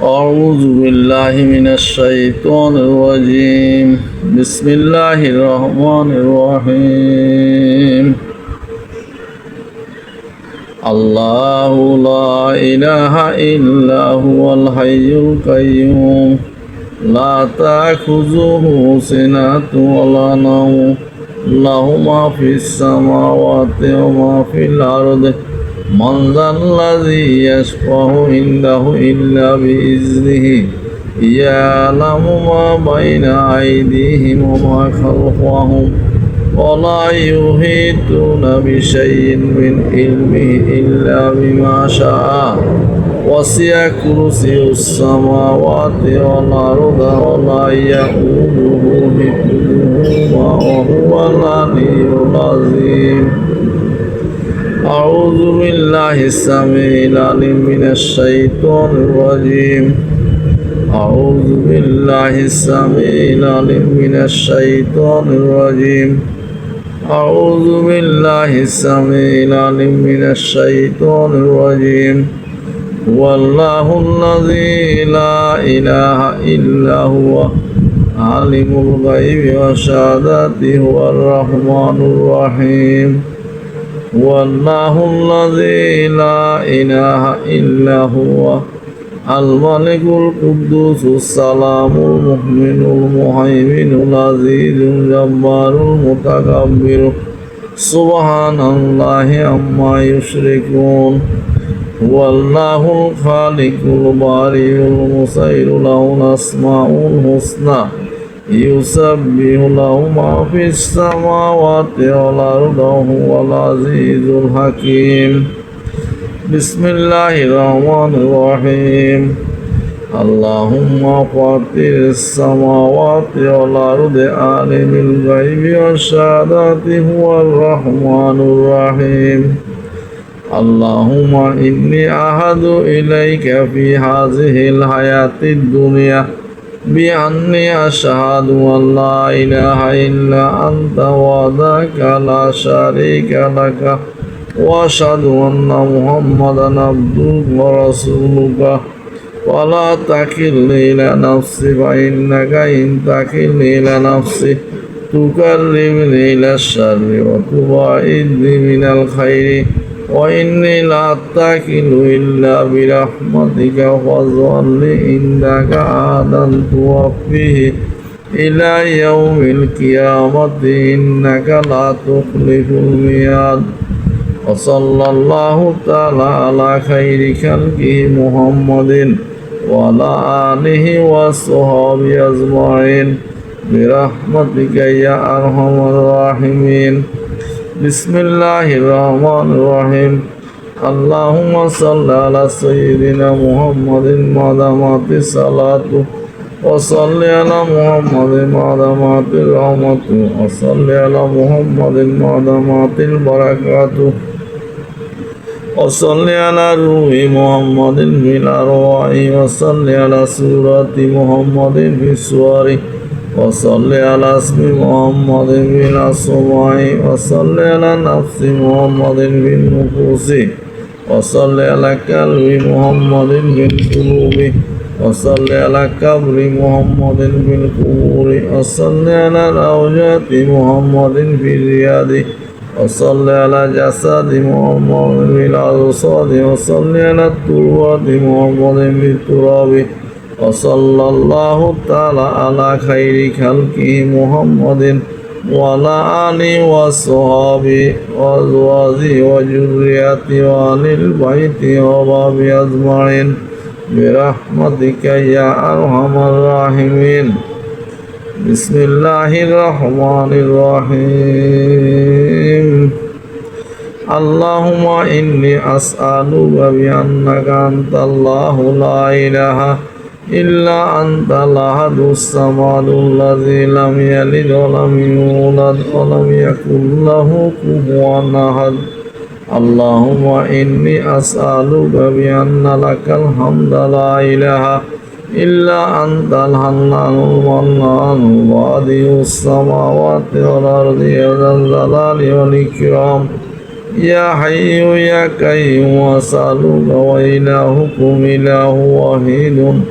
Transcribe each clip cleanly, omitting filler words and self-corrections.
أعوذ بالله من الشيطان الرجيم بسم الله الرحمن الرحيم الله لا إله إلا هو الحي القيوم لا تأخذه سنة ولا نوم له ما في السماوات وما في الأرض من ذا الذي يشفع عنده إلا بإذنه يعلم ما بين أيديهم وما خلفهم ولا يحيطون بشيء من علمه إلا بما شاء وسع كرسي السماوات والأرض ولا يؤوده حفظهما وهو العلي العظيم أعوذ بالله السميع العليم من الشيطان الرجيم أعوذ بالله السميع العليم من الشيطان الرجيم أعوذ بالله السميع العليم من الشيطان الرجيم والله الذي لا إله إلا هو عالم الغيب والشهادة هو الرحمن الرحيم والله الذي لا إله إلا هو الملك القدوس السلام المؤمن المهيمن العزيز الجبار المتكبر سبحان الله عما يشركون والله الخالق البارئ المصور له الأسماء الحسنى يسبح له ما في السماوات والأرض وهو العزيز الحكيم بسم الله الرحمن الرحيم اللهم فاطر السماوات والأرض عالم الغيب والشهادة هو الرحمن الرحيم اللهم إني أعهد إليك في هذه الحياة الدنيا بأني أشهد أن لا إله إلا أنت وحدك لا شريك لك وأشهد أن محمدا عبدك ورسولك ولا تكلني إلى نفسي فإنك إن تكلني إلى نفسي تقربني إلى الشر وتبعدني من الخير وإني لا أتكل إلا برحمتك فاجعل لي عندك عهدا توفيه إلى يوم القيامة إنك لا تخلف الميعاد وصلى الله تعالى على خير خلقه محمد وعلى آله وصحبه أجمعين برحمتك يا أرحم الراحمين بسم الله الرحمن الرحيم اللهم صل على سيدنا محمد ما دامت الصلاة وصل على محمد ما دامت الرحمة وصل على محمد ما دامت البركات وصل على روح محمد في الأرواح وصل على سورة محمد في السور وصل على اسم محمد في الأسماء وصل على نفس محمد في النفوس وصل على قلب محمد في القلوب وصل على قبر محمد في القبور وصل على روجات محمد في الرياض وصل على جسد محمد في الأجساد وصل على التربة محمد في التراب وصلى الله تعالى على خير خلقه محمد وعلى آله وصحبه وأزواجه وذريته وآل البيت وصحبه أجمعين برحمتك يا أرحم الراحمين بسم الله الرحمن الرحيم اللهم إني أسألك بأنك أنت الله لا إله إلا أنت الأحد الصمد الذي لم يلد ولم يولد ولم يكن له كفوا أحد اللهم إني أسألك بأن لك الحمد لا إله إلا أنت الحنان المنان بديع السماوات والأرض يا ذا الجلال والإكرام يا حي يا قيوم أسألك وإلهكم إله واحد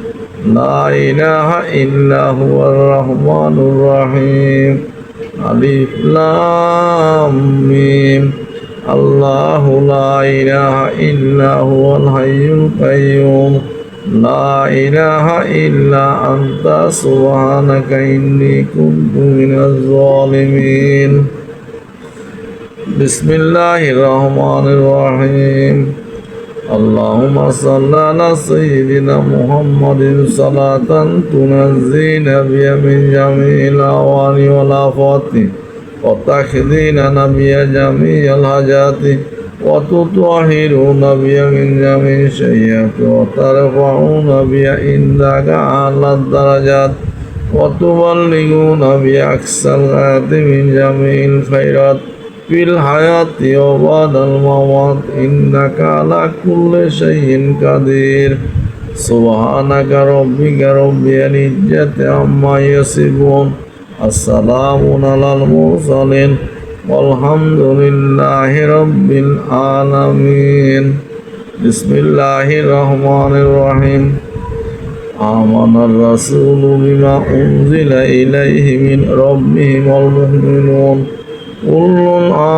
لا إله إلا هو الرحمن الرحيم ألف لام ميم الله لا إله إلا هو الحي القيوم لا إله إلا أنت سبحانك إني كنت من الظالمين بسم الله الرحمن الرحيم اللهم صل على سيدنا محمد صلاة تنزينا بها من جميع الأهوال والآفات وتخذينا بها جميع الحاجات وتطهرون بها من جميع السيئات وترفعون بها عندك أعلى الدرجات وتبلغون بها أقصى الغايات من جميع الخيرات في الحياة وبعد الممات إنك على كل شيء قدير سبحانك ربك رب العزة عما يصفون السلام على المرسلين والحمد لله رب العالمين بسم الله الرحمن الرحيم آمن الرسول بما أنزل إليه من ربه والمؤمنون كل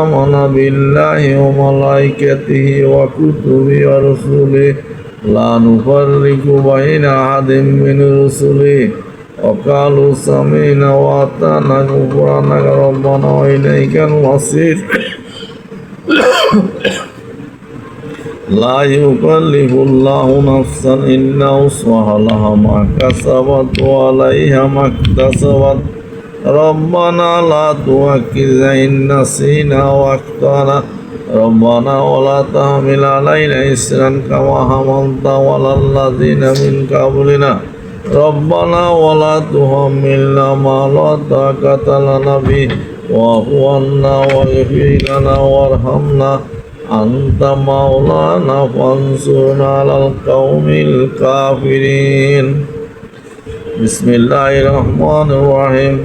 آمن بالله وملائكته وكتبه ورسله لا نفرق بين أحد من رسله وقالوا سمعنا وأطعنا غفرانك ربنا وإليك المصير لا يكلف الله نفسا إلا وسعها لها ما كسبت وعليها ما اكتسبت ربنا لا تؤاخذنا إن نسينا وأخطأنا ربنا ولا تحمل علينا إصرا كما حملته على الذين من قبلنا ربنا ولا تحملنا ما لا طاقة لنا به واعف عنا واغفر لنا وارحمنا أنت مولانا فانصرنا على القوم الكافرين بسم الله الرحمن الرحيم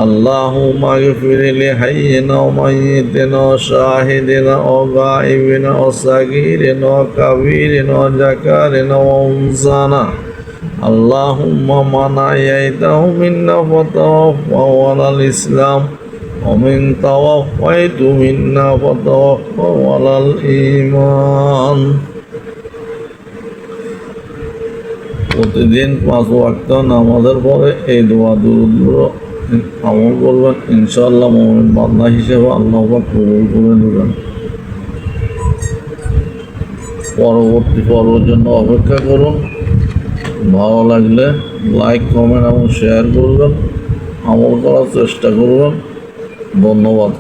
اللهم اغفر لحينا وميتنا وشاهدنا وغائبنا وصغيرنا وكبيرنا وذكرنا وأنثانا اللهم من أحييته منا فتوفه على الإسلام ومن توفيت منا فتوفه على الإيمان প্রতিদিন 5 ওয়াক্ত নামাজের পরে এই দোয়া দুরূদ আমল করবেন ইনশাআল্লাহ মুমিন বান্দা হিসেবে আল্লাহ পাক কবুল করে নেবেন পরবর্তী পর্বের জন্য অপেক্ষা করুন ভালো লাগলে লাইক কমেন্ট এবং শেয়ার করবেন আমল করার চেষ্টা করবেন ধন্যবাদ